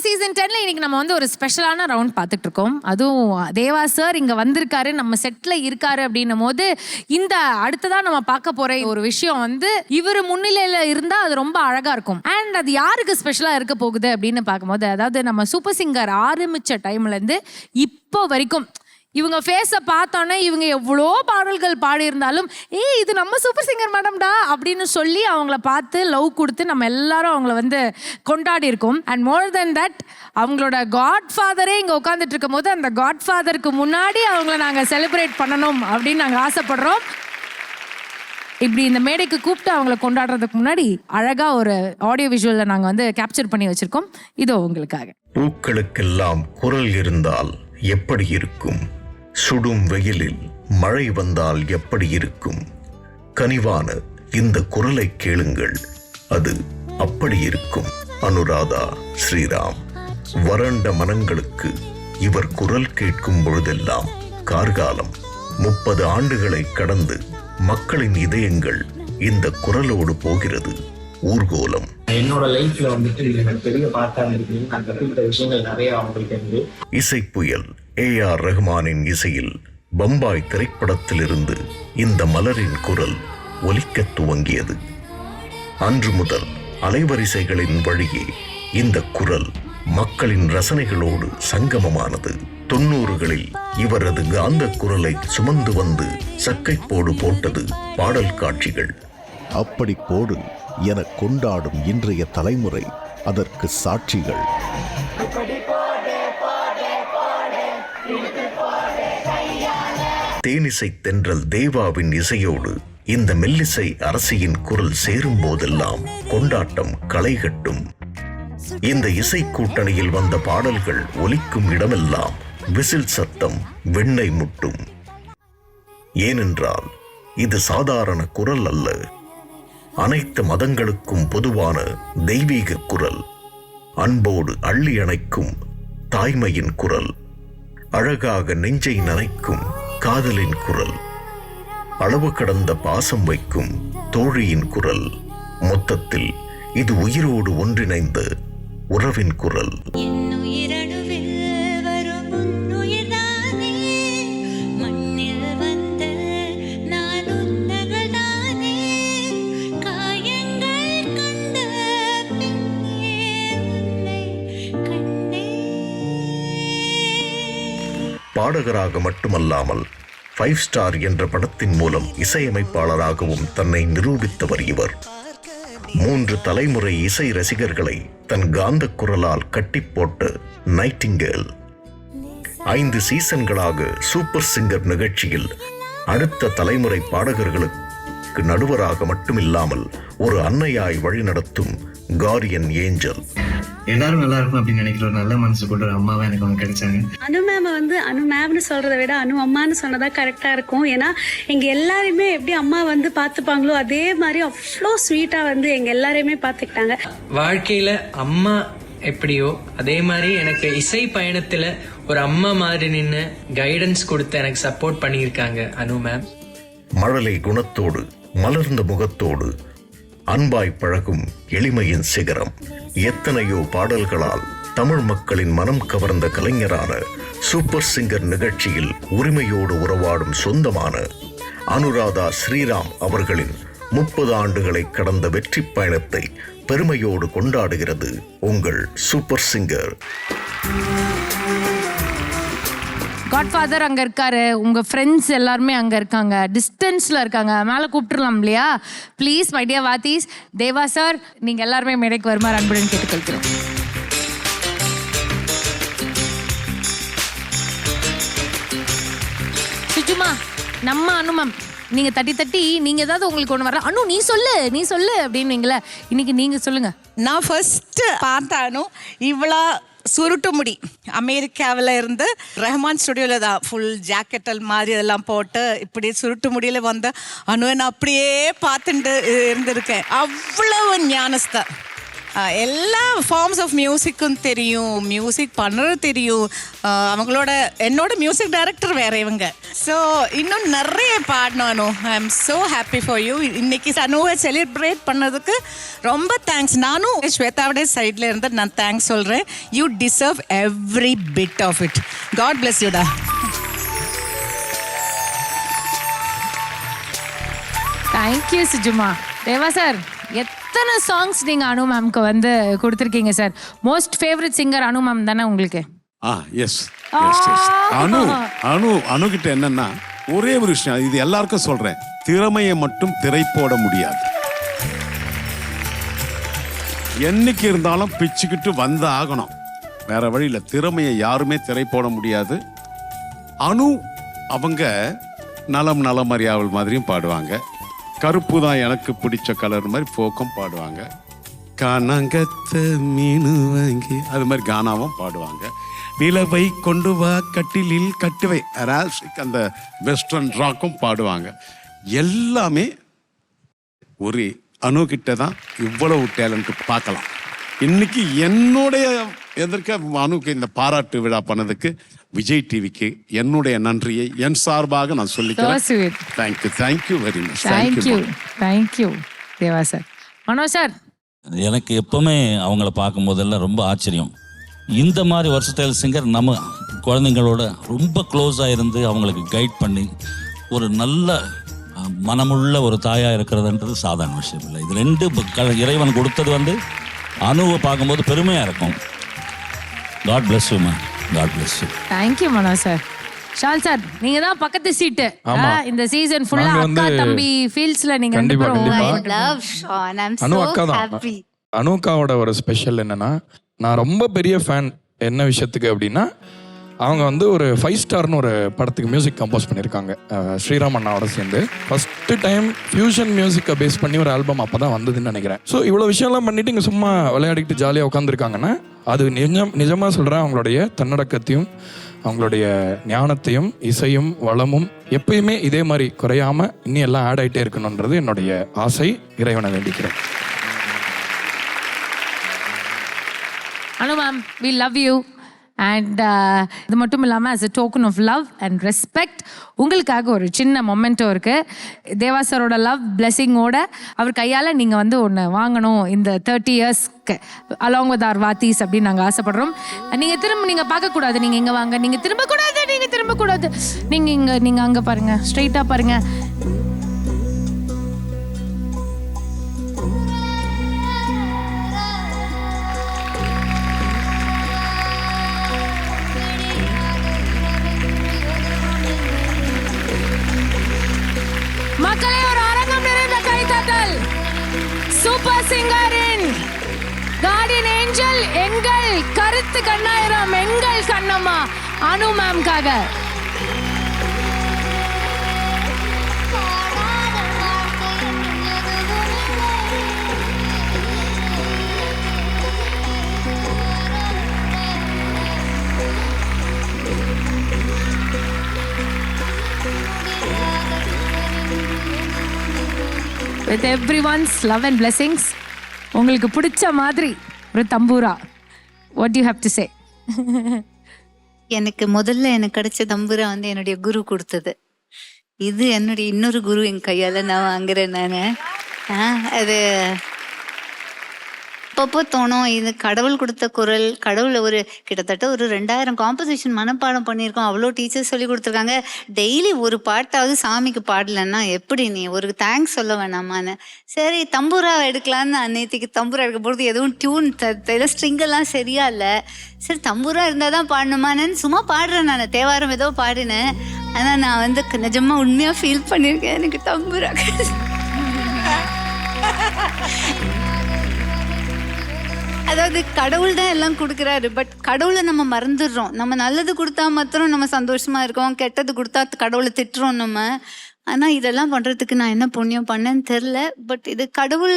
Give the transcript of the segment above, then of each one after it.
Season 10ல இன்னைக்கு நம்ம வந்து ஒரு ஸ்பெஷலான ரவுண்ட் பார்த்துட்டு இருக்கோம். அதுவும் தேவா சார் இங்க வந்திருக்காரு, நம்ம செட்ல இருக்காரு அப்படின்னும் போது இந்த அடுத்ததான் நம்ம பார்க்க போற ஒரு விஷயம் வந்து இவர் முன்னிலையில இருந்தா அது ரொம்ப அழகா இருக்கும். அண்ட் அது யாருக்கு ஸ்பெஷலா இருக்க போகுது அப்படின்னு பார்க்கும்போது, அதாவது நம்ம சூப்பர் சிங்கர் ஆரம்பிச்ச டைம்ல இருந்து இப்போ வரைக்கும் இவங்க ஃபேஸை பார்த்தோன்னே இவங்க எவ்வளோ பாடல்கள் பாடியிருந்தாலும் இது நம்ம சூப்பர் சிங்கர் மேடம்டா அப்படின்னு சொல்லி அவங்கள பார்த்து லவ் கொடுத்து நம்ம எல்லாரும் அவங்கள வந்து கொண்டாடி இருக்கோம். அண்ட் மோர் தென் தட் அவங்களோட காட் ஃபாதரே இங்கே உட்காந்துட்டு இருக்கும் போது அந்த காட் ஃபாதருக்கு முன்னாடி அவங்கள நாங்கள் செலிப்ரேட் பண்ணணும் அப்படின்னு நாங்கள் ஆசைப்படுறோம். இப்படி இந்த மேடைக்கு கூப்பிட்டு அவங்கள கொண்டாடுறதுக்கு முன்னாடி அழகா ஒரு ஆடியோ விஷுவலில் நாங்கள் வந்து கேப்சர் பண்ணி வச்சிருக்கோம். இதோ உங்களுக்காக. பூக்களுக்கெல்லாம் குரல் இருந்தால் எப்படி இருக்கும்? சுடும் வெயிலில் மழை வந்தால் எப்படி இருக்கும்? கனிவான இந்த குரலை கேளுங்கள், அது அப்படி இருக்கும். அனுராதா ஸ்ரீராம். வறண்ட மனங்களுக்கு இவர் குரல் கேட்கும் பொழுதெல்லாம் கார்காலம். 30 ஆண்டுகளை கடந்து மக்களின் இதயங்கள் இந்த குரலோடு போகிறது. ஊர்கோலம். என்னோட லைஃப்ல வந்துட்டு எனக்கு பெரிய பாட்டா இருக்கு. நான் கற்றுக்கிட்ட விஷயங்கள் நிறைய அவங்களுக்கு இருந்து. இசைப்புயல் ஏஆர் ரஹ்மானின் இசையில் பம்பாய் திரைப்படத்திலிருந்து இந்த மலரின் குரல் ஒலிக்கத் துவங்கியது. அன்று முதல் அலைவரிசைகளின் வழியே இந்த குரல் மக்களின் ரசனைகளோடு சங்கமமானது. 90களில் இவரது காந்த குரலை சுமந்து வந்து சக்கைப்போடு போட்டது பாடல் காட்சிகள். அப்படி போடு என கொண்டாடும் இன்றைய தலைமுறை அதற்கு சாட்சிகள். தேனிசை தென்றல் தேவாவின் இசையோடு இந்த மெல்லிசை அரசியின் குரல் சேரும் போதெல்லாம் கொண்டாட்டம் களைகட்டும். இந்த இசை கூட்டணியில் வந்த பாடல்கள் ஒலிக்கும் இடமெல்லாம் விசில் சத்தம் வெண்ணை முட்டும். ஏனென்றால் இது சாதாரண குரல் அல்ல, அனைத்து மதங்களுக்கும் பொதுவான தெய்வீக குரல். அன்போடு அள்ளி அணைக்கும் தாய்மையின் குரல், அழகாக நெஞ்சை நனைக்கும் காதலின் குரல், அளவு கடந்த பாசம் வைக்கும் தோழியின் குரல். மொத்தத்தில் இது உயிரோடு ஒன்றிணைந்த உறவின் குரல். பாடகராக மட்டுமல்லாமல் 5 ஸ்டார் என்ற படத்தின் மூலம் இசையமைப்பாளராகவும் தன்னை நிரூபித்தவர் இவர். 3 தலைமுறை இசை ரசிகர்களை தன் காந்த குரலால் கட்டி போட்ட நைட்டிங்கேல். 5 சீசன்களாக சூப்பர் சிங்கர் நிகழ்ச்சியில் அடுத்த தலைமுறை பாடகர்களுக்கு நடுவராக மட்டுமில்லாமல் ஒரு அன்னையாய் வழிநடத்தும் கார்டியன் ஏஞ்சல். எல்லாரும் நல்லா இருக்கும் அப்படின்னு நினைக்கிற ஒரு நல்ல மனசு கொண்டு ஒரு அம்மாவை எனக்கு அவங்க கிடைச்சாங்க. அனு மேம் வந்து அனு மேம்னு சொல்றதை விட அனு அம்மான்னு சொன்னதா கரெக்டா இருக்கும். ஏன்னா எங்க எல்லாருமே எப்படி அம்மா வந்து பார்த்துப்பாங்களோ அதே மாதிரி அவ்வளோ ஸ்வீட்டா வந்து எங்க எல்லாரையுமே பார்த்துக்கிட்டாங்க. வாழ்க்கையில அம்மா எப்படியோ அதே மாதிரி எனக்கு இசை பயணத்துல ஒரு அம்மா மாதிரி நின்று கைடன்ஸ் கொடுத்து எனக்கு சப்போர்ட் பண்ணியிருக்காங்க அனு மேம். மழலை குணத்தோடு மலர்ந்த முகத்தோடு அன்பாய் பழகும் எளிமையின் சிகரம். எத்தனையோ பாடல்களால் தமிழ் மக்களின் மனம் கவர்ந்த கலைஞரான சூப்பர் சிங்கர் நிகழ்ச்சியில் உரிமையோடு உறவாடும் சொந்தமான அனுராதா ஸ்ரீராம் அவர்களின் 30 ஆண்டுகளை கடந்த வெற்றி பயணத்தை பெருமையோடு கொண்டாடுகிறது உங்கள் சூப்பர் சிங்கர். காட்ஃபாதர் அங்கே இருக்காரு, உங்கள் ஃப்ரெண்ட்ஸ் எல்லாருமே அங்கே இருக்காங்க, டிஸ்டன்ஸில் இருக்காங்க, மேலே கூப்பிட்டுருலாம் இல்லையா? ப்ளீஸ் மை டியர் வாத்தீஸ், தேவா சார் நீங்கள் எல்லாருமே மேடைக்கு வருமாறு அன்புடன் கேட்டுக்கொள்கிறோம். சுஜுமா, நம்ம அனுமம் நீங்கள் தட்டி தட்டி நீங்கள் ஏதாவது உங்களுக்கு ஒன்று வரலாம், அனு நீ சொல்லு அப்படின்னீங்களே, இன்னைக்கு நீங்கள் சொல்லுங்கள். நான் ஃபர்ஸ்ட்டு பார்த்தானு இவ்வளோ சுருட்டு முடி அமெரிக்காவில் இருந்து ரஹ்மான் ஸ்டுடியோவில் தான் ஃபுல் ஜாக்கெட்டல் மாதிரி இதெல்லாம் போட்டு இப்படி சுருட்டு முடியில் வந்து அனுவை நான் அப்படியே பார்த்துட்டு இருந்திருக்கேன். அவ்வளவு ஞானஸ்தான் எல்லா ஃபார்ம்ஸ் ஆஃப் மியூசிக்கும் தெரியும், மியூசிக் பண்ணுறது தெரியும். என்னோட மியூசிக் டைரக்டர் வேற இவங்க. ஸோ இன்னும் நிறைய பாடணும் Anu. I am so happy for you. இன்னைக்கு அனுவை செலிப்ரேட் பண்ணதுக்கு ரொம்ப தேங்க்ஸ். நானும் ஸ்வேதாவுடைய சைடில் இருந்து நான் தேங்க்ஸ் சொல்கிறேன். You deserve every bit of it. God bless யூடா. தேங்க்யூ சுஜுமா. தேவா சார், எத்தனை சாங்ஸ் நீங்க அனு மேம்க்கு வந்து கொடுத்துருக்கீங்க சார். Most favourite singer Anu ma'am தானே உங்களுக்கு? எஸ். அனு கிட்ட என்னன்னா ஒரே ஒரு விஷயம், இது எல்லாருக்கும் சொல்றேன், திறமையை மட்டும் திரை போட முடியாது. என்னைக்கு இருந்தாலும் பிச்சுக்கிட்டு வந்து ஆகணும், வேற வழியில். திறமையை யாருமே திரை போட முடியாது. அனு அவங்க நலம் நலமறியாவல் மாதிரியும் பாடுவாங்க. கருப்பு தான் எனக்கு பிடிச்ச கலர் மாதிரி போக்கும் பாடுவாங்க. காணாங்கத்த மீனு வாங்கி அது மாதிரி கானாவும் பாடுவாங்க. நிலவை கொண்டு வா கட்டிலில் கட்டுவை அந்த வெஸ்டர்ன் ராக்கும் பாடுவாங்க. எல்லாமே ஒரு அனு கிட்ட தான் இவ்வளவு டேலண்ட் பார்க்கலாம். இன்னைக்கு என்னுடைய எதற்க அனுக்கு இந்த பாராட்டு விழா பண்ணதுக்கு விஜய் டிவிக்கு என்னுடைய நன்றியை என் சார்பாக நான் சொல்லிக்கிறேன். Thank you very much. தேங்க்யூ தேவா சார். மனோஜ் சார், எனக்கு எப்பவுமே அவங்கள பார்க்கும் போதெல்லாம் ரொம்ப ஆச்சரியம். இந்த மாதிரி வெர்சடைல் சிங்கர் நம்ம குழந்தைங்களோட ரொம்ப க்ளோஸாக இருந்து அவங்களுக்கு கைட் பண்ணி ஒரு நல்ல மனமுள்ள ஒரு தாயாக இருக்கிறதுன்றது சாதாரண விஷயம் இல்லை. இது ரெண்டு இறைவன் கொடுத்தது வந்து அனுவை பார்க்கும்போது பெருமையாக இருக்கும். God bless you ma'am. God bless you. Thank you Manoj sir. ஷால் சார், நீங்க தான் பக்கத்து சீட்டு. இந்த சீசன் ஃபுல்லா அக்கா தம்பி ஃபீல்ஸ்ல நீங்க ரெண்டு பேரும். அனு அக்கா தான். அனு அக்காவோட ஒரு ஸ்பெஷல் என்னன்னா, நான் ரொம்ப பெரிய ஃபேன். என்ன விஷயத்துக்கு அப்படின்னா, அவங்க வந்து ஒரு 5 ஸ்டார்னு ஒரு படத்துக்கு மியூசிக் கம்போஸ் பண்ணியிருக்காங்க ஸ்ரீராம் அண்ணாவோட சேர்ந்து. ஃபர்ஸ்ட் டைம் ஃபியூஷன் மியூசிக்கை பேஸ் பண்ணி ஒரு ஆல்பம் அப்போ தான் வந்ததுன்னு நினைக்கிறேன். ஸோ இவ்வளோ விஷயம்லாம் பண்ணிட்டு இங்கே சும்மா விளையாடிக்கிட்டு ஜாலியாக உட்காந்துருக்காங்கன்னா, அது நிஜமாக சொல்கிறேன், அவங்களுடைய தன்னடக்கத்தையும் அவங்களுடைய ஞானத்தையும் இசையும் வளமும் எப்பயுமே இதே மாதிரி குறையாமல் இன்னும் எல்லாம் ஆட் ஆகிட்டே இருக்கணுன்றது என்னுடைய ஆசை. இறைவனை வேண்டிக்கிறேன். Anu ma'am, we love you. And இது மட்டும் இல்லாமல் as a token of love and respect உங்களுக்காக ஒரு சின்ன மொமெண்டோ இருக்குது. தேவா சாரோட லவ் பிளெஸிங்கோட அவர் கையால் நீங்கள் வந்து ஒன்று வாங்கணும் இந்த 30 இயர்ஸ்க்கு அலாங் வித் ஆர் வாத்தீஸ் அப்படின்னு நாங்கள் ஆசைப்படுறோம். நீங்கள் பார்க்கக்கூடாது, நீங்கள் இங்கே வாங்க, நீங்கள் திரும்பக்கூடாது, நீங்கள் அங்கே பாருங்கள், ஸ்ட்ரெயிட்டாக பாருங்கள். மக்களே, ஒரு அரங்கம் நிறைந்த கைதட்டல் சூப்பர் சிங்கரின் கார்டியன் ஏஞ்சல், எங்கள் கருத்து கண்ணாயிரம், எங்கள் கண்ணம்மா அனு மேம்காக. With everyone's love and blessings, உங்களுக்கு பிடிச்ச மாதிரி ஒரு தம்பூரா. What do you have to say? எனக்கு முதல்ல எனக்கு கிடைச்ச தம்பூரா வந்து என்னுடைய குரு கொடுத்தது. இது என்னுடைய இன்னொரு குரு என் கையால் நான் வாங்குறேன். நான் அது அப்பப்போ தோணும், இது கடவுள் கொடுத்த குரல். கடவுள் ஒரு கிட்டத்தட்ட ஒரு 2000 காம்போசிஷன் மனப்பாடம் பண்ணியிருக்கோம். அவ்வளோ டீச்சர்ஸ் சொல்லி கொடுத்துருக்காங்க. டெய்லி ஒரு பாட்டாவது சாமிக்கு பாடலன்னா எப்படி நீ ஒரு தேங்க்ஸ் சொல்ல வேணாமான்னு. சரி தம்பூரா எடுக்கலான்னு அன்னைக்கு தம்பூரா எடுக்க போகிறது எதுவும் டியூன் ஸ்ட்ரிங்கெல்லாம் சரியா இல்லை. சரி தம்பூரா இருந்தால் தான் பாடணுமான்னு சும்மா பாடுறேன். நான் தேவாரம் ஏதோ பாடினேன். ஆனால் நான் வந்து நிஜமாக உண்மையாக ஃபீல் பண்ணியிருக்கேன். எனக்கு தம்பூரா அதாவது கடவுள் தான் எல்லாம் கொடுக்குறாரு. பட் கடவுளை நம்ம மறந்துடுறோம். நம்ம நல்லது கொடுத்தா மாத்திரம் நம்ம சந்தோஷமா இருக்கோம், கெட்டது கொடுத்தா கடவுளை திட்டுறோம் நம்ம. ஆனால் இதெல்லாம் பண்ணுறதுக்கு நான் என்ன புண்ணியம் பண்ணேன்னு தெரில. பட் இது கடவுள்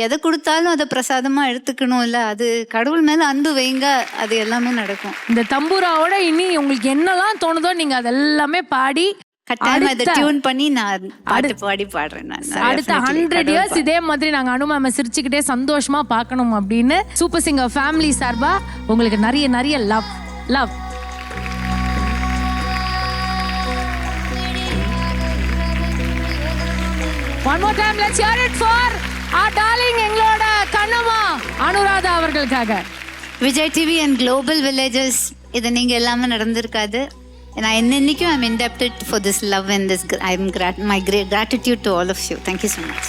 எதை கொடுத்தாலும் அதை பிரசாதமாக எடுத்துக்கணும் இல்லை, அது கடவுள் மேலே அன்பு வைங்க, அது எல்லாமே நடக்கும். இந்த தம்பூராவோட இனி உங்களுக்கு என்னெல்லாம் தோணுதோ நீங்கள் அதெல்லாமே பாடி கட்டாயமா இதை டியூன் பண்ணி நான் பாட்டு பாடி பாடுறேன் நான் அடுத்த 100 இயர்ஸ் இதே மாதிரி நாங்க அனு மேம் சிரிச்சுக்கிட்டே சந்தோஷமா பார்க்கணும் அப்படின்னு சூப்பர் சிங்கர் ஃபேமிலி சார்பா உங்களுக்கு நிறைய நிறைய love love. One more time, let's hear it for our darling எங்களோட கண்ணம்மா அனுராதா அவர்களுக்காக. Vijay TV and global villages இது நீங்க எல்லாமே நடந்திருக்காது. நான் என்னைக்கும் I am indebted for this love and this my great gratitude to all of you. Thank you so much.